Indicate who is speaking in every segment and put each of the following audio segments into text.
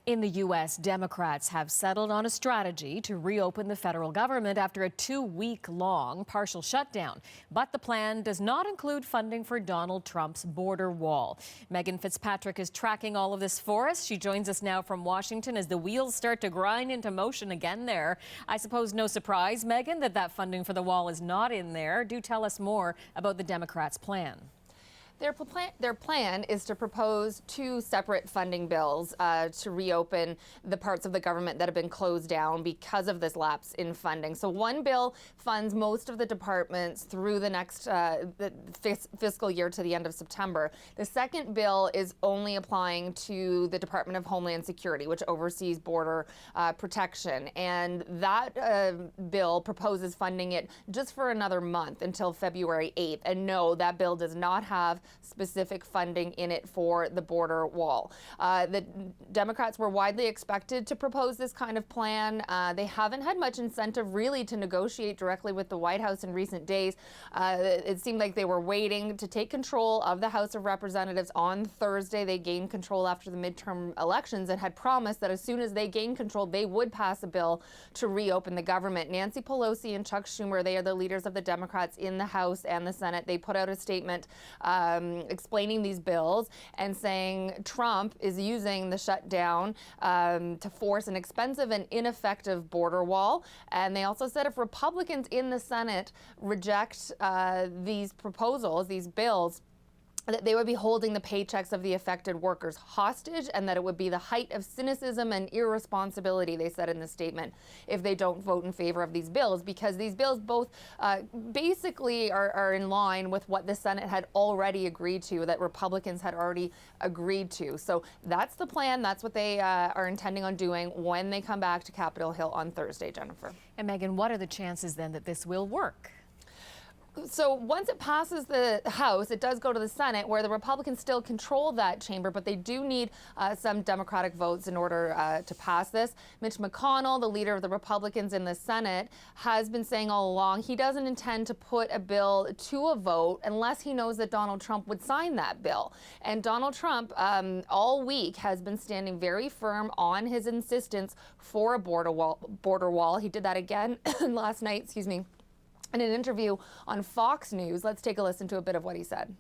Speaker 1: In the U.S., Democrats have settled on a strategy to reopen the federal government after a 2-week-long partial shutdown. But the plan does not include funding for Donald Trump's border wall. Megan Fitzpatrick is tracking all of this for us. She joins us now from Washington as the wheels start to grind into motion again there. I suppose no surprise, Megan, that funding for the wall is not in there. Do tell us more about the Democrats' plan.
Speaker 2: Their plan is to propose 2 separate funding bills to reopen the parts of the government that have been closed down because of this lapse in funding. So one bill funds most of the departments through the next fiscal year to the end of September. The second bill is only applying to the Department of Homeland Security, which oversees border protection. And that bill proposes funding it just for another month until February 8th. And no, that bill does not have specific funding in it for the border wall. The Democrats were widely expected to propose this kind of plan. They haven't had much incentive really to negotiate directly with the White House in recent days. It seemed like they were waiting to take control of the House of Representatives on Thursday. They gained control after the midterm elections and had promised that as soon as they gained control, they would pass a bill to reopen the government. Nancy Pelosi and Chuck Schumer, they are the leaders of the Democrats in the House and the Senate. They put out a statement explaining these bills and saying Trump is using the shutdown to force an expensive and ineffective border wall. And they also said if Republicans in the Senate reject these proposals, these bills, that they would be holding the paychecks of the affected workers hostage, and that it would be the height of cynicism and irresponsibility, they said in the statement, if they don't vote in favor of these bills, because these bills both basically are in line with what the Senate had already agreed to, that Republicans had already agreed to. So that's the plan. That's what they are intending on doing when they come back to Capitol Hill on Thursday, Jennifer.
Speaker 1: And Megan, what are the chances then that this will work?
Speaker 2: So once it passes the House, it does go to the Senate, where the Republicans still control that chamber, but they do need some Democratic votes in order to pass this. Mitch McConnell, the leader of the Republicans in the Senate, has been saying all along he doesn't intend to put a bill to a vote unless he knows that Donald Trump would sign that bill. And Donald Trump all week has been standing very firm on his insistence for a border wall. He did that again last night, in an interview on Fox News. Let's take a listen to a bit of what he said.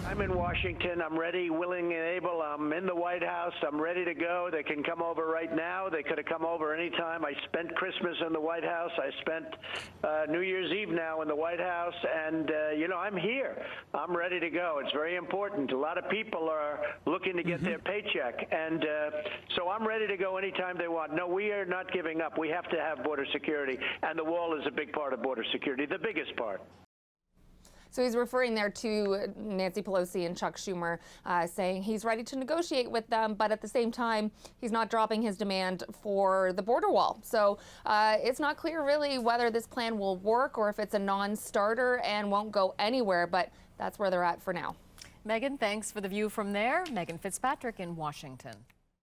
Speaker 3: I'm in Washington. I'm ready, willing, and able. I'm in the White House. I'm ready to go. They can come over right now. They could have come over anytime. I spent Christmas in the White House. I spent New Year's Eve now in the White House. And, I'm here. I'm ready to go. It's very important. A lot of people are looking to get their paycheck. And so I'm ready to go anytime they want. No, we are not giving up. We have to have border security. And the wall is a big part of border security, the biggest part.
Speaker 2: So he's referring there to Nancy Pelosi and Chuck Schumer, saying he's ready to negotiate with them, but at the same time, he's not dropping his demand for the border wall. So it's not clear really whether this plan will work or if it's a non-starter and won't go anywhere, but that's where they're at for now.
Speaker 1: Megan, thanks for the view from there. Megan Fitzpatrick in Washington.